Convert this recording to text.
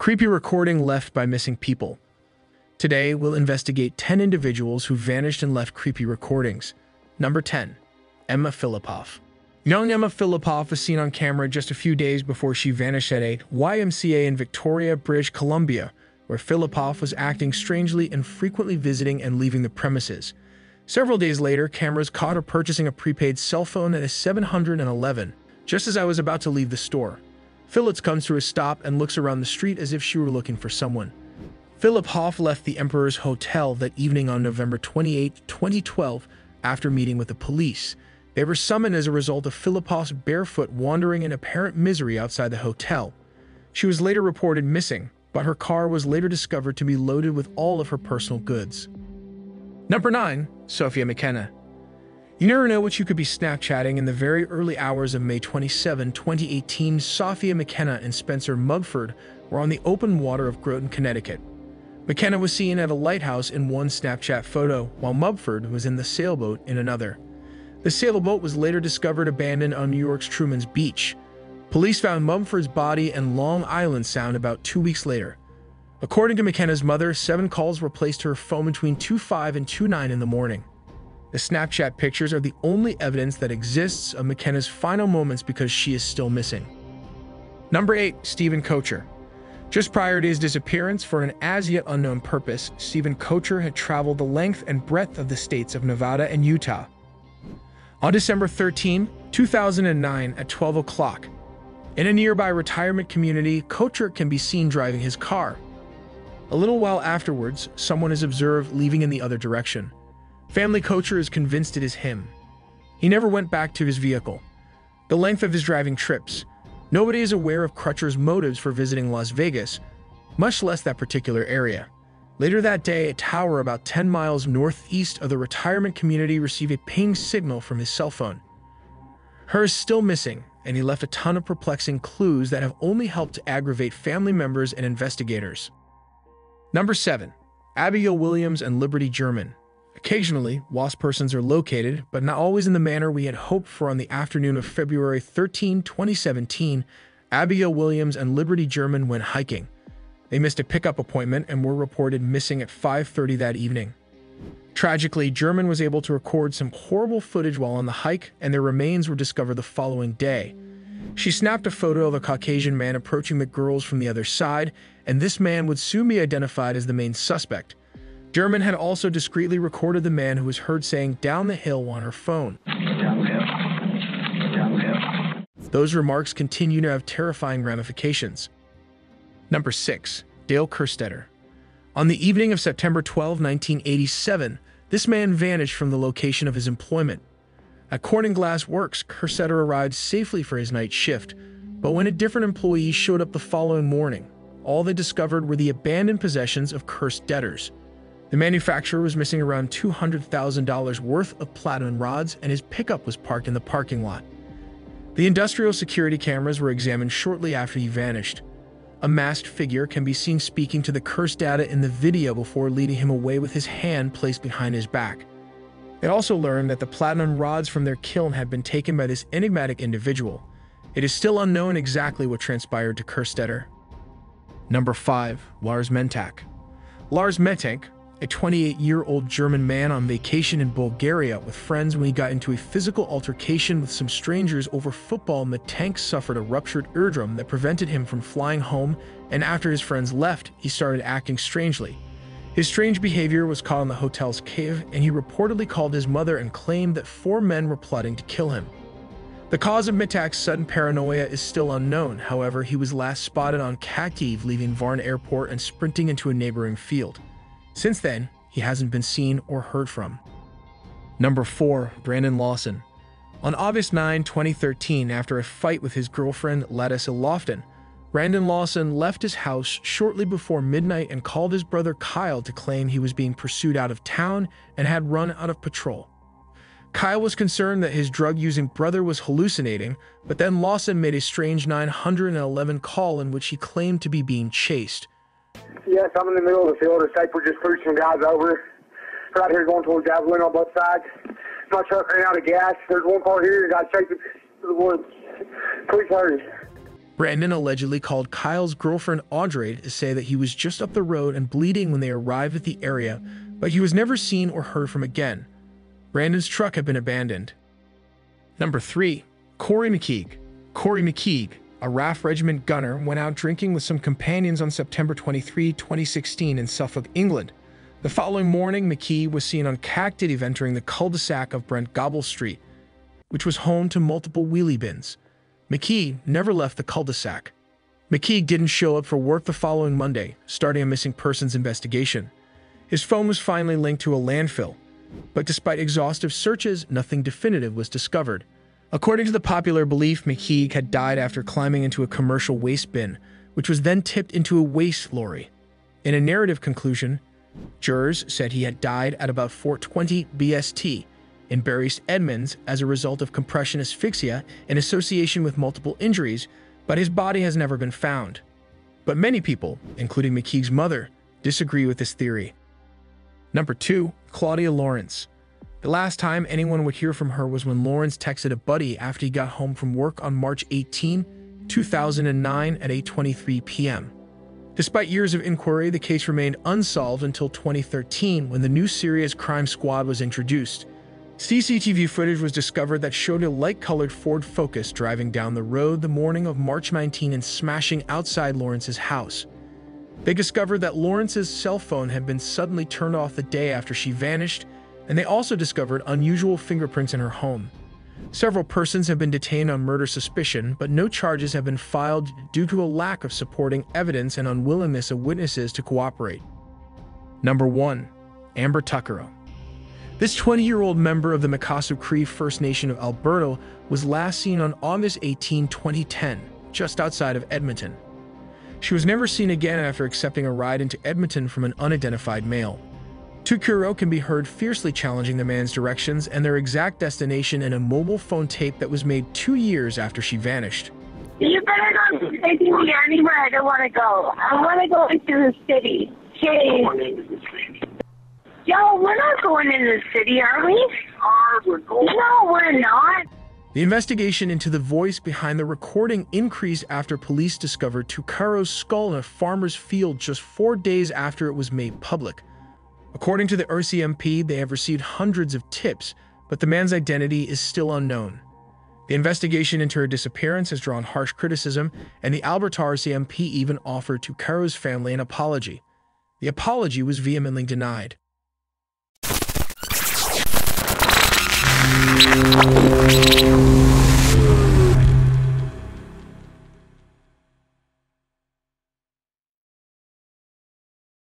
Creepy recording left by missing people. Today, we'll investigate 10 individuals who vanished and left creepy recordings. Number 10. Emma FILLIPOFF. Young Emma FILLIPOFF was seen on camera just a few days before she vanished at a YMCA in Victoria, British Columbia, where FILLIPOFF was acting strangely and frequently visiting and leaving the premises. Several days later, cameras caught her purchasing a prepaid cell phone at a 7-Eleven, just as I was about to leave the store. Phillips comes to a stop and looks around the street as if she were looking for someone. FILLIPOFF left the Emperor's Hotel that evening on November 28, 2012, after meeting with the police. They were summoned as a result of FILLIPOFF's barefoot wandering in apparent misery outside the hotel. She was later reported missing, but her car was later discovered to be loaded with all of her personal goods. Number 9. SOFIA McKenna. You never know what you could be Snapchatting. In the very early hours of May 27, 2018, SOFIA McKenna and Spencer Mugford were on the open water of Groton, Connecticut. McKenna was seen at a lighthouse in one Snapchat photo, while Mugford was in the sailboat in another. The sailboat was later discovered abandoned on New York's Truman's Beach. Police found Mugford's body in Long Island Sound about 2 weeks later. According to McKenna's mother, 7 calls were placed to her phone between 2:05 and 2:09 in the morning. The Snapchat pictures are the only evidence that exists of McKenna's final moments because she is still missing. Number 8. Stephen Kocher. Just prior to his disappearance, for an as-yet unknown purpose, Stephen Kocher had traveled the length and breadth of the states of Nevada and Utah. On December 13, 2009, at 12 o'clock, in a nearby retirement community, Kocher can be seen driving his car. A little while afterwards, someone is observed leaving in the other direction. Family Kocher is convinced it is him. He never went back to his vehicle. The length of his driving trips. Nobody is aware of Kocher's motives for visiting Las Vegas, much less that particular area. Later that day, a tower about 10 miles northeast of the retirement community received a ping signal from his cell phone. Her is still missing, and he left a ton of perplexing clues that have only helped to aggravate family members and investigators. Number 7. Abigail Williams and Liberty German. Occasionally, lost persons are located, but not always in the manner we had hoped for. On the afternoon of February 13, 2017, Abigail Williams and Liberty German went hiking. They missed a pickup appointment and were reported missing at 5:30 that evening. Tragically, German was able to record some horrible footage while on the hike, and their remains were discovered the following day. She snapped a photo of a Caucasian man approaching the girls from the other side, and this man would soon be identified as the main suspect. German had also discreetly recorded the man who was heard saying "down the hill" on her phone. Down the hill. Down the hill. Those remarks continue to have terrifying ramifications. Number 6. Dale KERSTETTER. On the evening of September 12, 1987, this man vanished from the location of his employment. At Corning Glass Works, KERSTETTER arrived safely for his night shift, but when a different employee showed up the following morning, all they discovered were the abandoned possessions of KERSTETTER's. The manufacturer was missing around $200,000 worth of platinum rods, and his pickup was parked in the parking lot. The industrial security cameras were examined shortly after he vanished. A masked figure can be seen speaking to the KERSTETTER in the video before leading him away with his hand placed behind his back. They also learned that the platinum rods from their kiln had been taken by this enigmatic individual. It is still unknown exactly what transpired to KERSTETTER. Number 5. Lars Mentak. Lars Mentak, a 28-year-old German man on vacation in Bulgaria with friends when he got into a physical altercation with some strangers over football. Mentak suffered a ruptured eardrum that prevented him from flying home, and after his friends left, he started acting strangely. His strange behavior was caught on the hotel's cave, and he reportedly called his mother and claimed that 4 men were plotting to kill him. The cause of Mentak's sudden paranoia is still unknown. However, he was last spotted on Kharkiv leaving Varna Airport and sprinting into a neighboring field. Since then, he hasn't been seen or heard from. Number 4. Brandon Lawson. On August 9, 2013, after a fight with his girlfriend Larissa Lofton, Brandon Lawson left his house shortly before midnight and called his brother Kyle to claim he was being pursued out of town and had run out of patrol. Kyle was concerned that his drug-using brother was hallucinating, but then Lawson made a strange 911 call in which he claimed to be being chased. Yes, I'm in the middle of the field. It's like we're just pushing guys over. Right here going towards Javelin on both sides. My truck ran out of gas. There's one car here. Got chased to the woods. Please hurry. Brandon allegedly called Kyle's girlfriend Audrey to say that he was just up the road and bleeding when they arrived at the area, but he was never seen or heard from again. Brandon's truck had been abandoned. Number 3. Corey McKeague. Corey McKeague, a RAF regiment gunner, went out drinking with some companions on September 23, 2016 in Suffolk, England. The following morning, McKeague was seen on Cactus entering the cul-de-sac of Brent Gobble Street, which was home to multiple wheelie bins. McKeague never left the cul-de-sac. McKeague didn't show up for work the following Monday, starting a missing persons investigation. His phone was finally linked to a landfill, but despite exhaustive searches, nothing definitive was discovered. According to the popular belief, McKeague had died after climbing into a commercial waste bin, which was then tipped into a waste lorry. In a narrative conclusion, jurors said he had died at about 4:20 BST in Bury St Edmunds as a result of compression asphyxia in association with multiple injuries, but his body has never been found. But many people, including McKeague's mother, disagree with this theory. Number 2. Claudia Lawrence. The last time anyone would hear from her was when Lawrence texted a buddy after he got home from work on March 18, 2009 at 8:23 p.m. Despite years of inquiry, the case remained unsolved until 2013 when the new Serious Crime Squad was introduced. CCTV footage was discovered that showed a light-colored Ford Focus driving down the road the morning of March 19 and smashing outside Lawrence's house. They discovered that Lawrence's cell phone had been suddenly turned off the day after she vanished, and they also discovered unusual fingerprints in her home. Several persons have been detained on murder suspicion, but no charges have been filed due to a lack of supporting evidence and unwillingness of witnesses to cooperate. Number 1. Amber Tuckero. This 20-year-old member of the Makasu Cree First Nation of Alberta was last seen on August 18, 2010, just outside of Edmonton. She was never seen again after accepting a ride into Edmonton from an unidentified male. Tuckero can be heard fiercely challenging the man's directions and their exact destination in a mobile phone tape that was made 2 years after she vanished. You better not be taking me anywhere I don't want to go. I want to go into the city. Jeez. Yo, we're not going in the city, are we? No, we're not. The investigation into the voice behind the recording increased after police discovered Tuckero's skull in a farmer's field just 4 days after it was made public. According to the RCMP, they have received hundreds of tips, but the man's identity is still unknown. The investigation into her disappearance has drawn harsh criticism, and the Alberta RCMP even offered Tuckero's family an apology. The apology was vehemently denied.